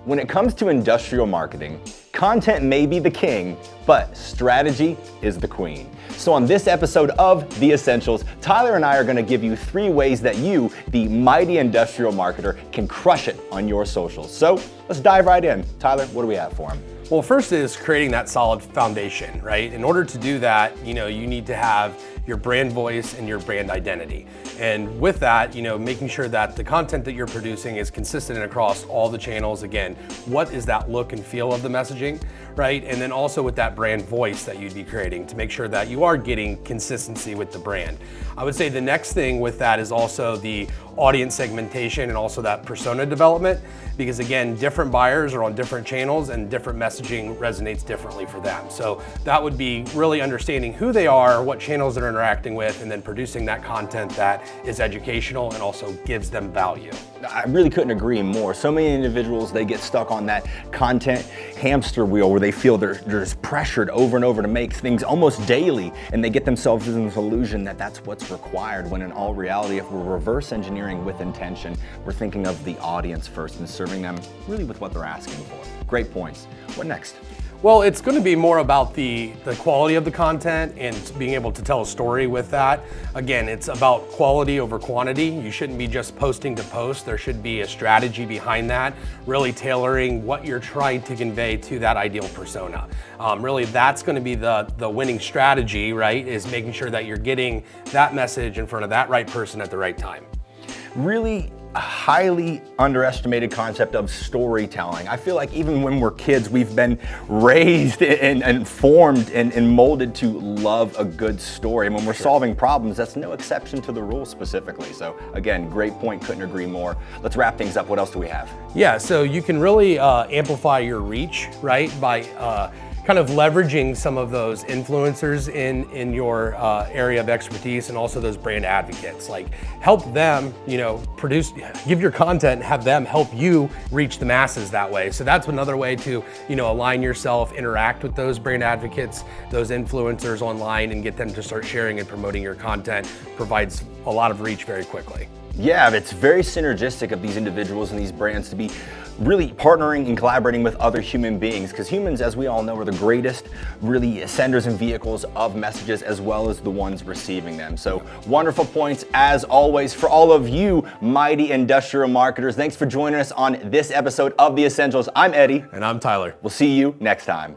When it comes to industrial marketing, content may be the king, but strategy is the queen. So on this episode of The Essentials, Tyler and I are gonna give you 3 ways that you, the mighty industrial marketer, can crush it on your socials. So let's dive right in. Tyler, what do we have for him? Well, first is creating that solid foundation, right? In order to do that, you need to have your brand voice and your brand identity. And with that, making sure that the content that you're producing is consistent across all the channels. Again, what is that look and feel of the messaging, right? And then also with that brand voice that you'd be creating to make sure that you are getting consistency with the brand. I would say the next thing with that is also the audience segmentation and also that persona development, because again, different buyers are on different channels and different messaging resonates differently for them. So that would be really understanding who they are, what channels they're interacting with, and then producing that content that is educational and also gives them value. I really couldn't agree more. So many individuals, they get stuck on that content hamster wheel where they feel they're just pressured over and over to make things almost daily, and they get themselves in this illusion that that's what's required, when in all reality, if we're reverse engineering with intention, we're thinking of the audience first and serving them really with what they're asking for. Great points. What next? Well, it's going to be more about the quality of the content and being able to tell a story with that. Again, it's about quality over quantity. You shouldn't be just posting to post. There should be a strategy behind that, really tailoring what you're trying to convey to that ideal persona. Really, that's going to be the winning strategy, right? Is making sure that you're getting that message in front of that right person at the right time. Really a highly underestimated concept of storytelling. I feel like even when we're kids, we've been raised and formed and molded to love a good story. And when we're solving problems, that's no exception to the rule specifically. So again, great point, couldn't agree more. Let's wrap things up. What else do we have? Yeah, so you can really amplify your reach, right? By kind of leveraging some of those influencers in your area of expertise, and also those brand advocates. Like, help them, give your content, have them help you reach the masses that way. So that's another way to, align yourself, interact with those brand advocates, those influencers online, and get them to start sharing and promoting your content. Provides a lot of reach very quickly. Yeah, it's very synergistic of these individuals and these brands to be really partnering and collaborating with other human beings, because humans, as we all know, are the greatest really senders and vehicles of messages, as well as the ones receiving them. So wonderful points as always for all of you mighty industrial marketers. Thanks for joining us on this episode of The Essentials. I'm Eddie. And I'm Tyler. We'll see you next time.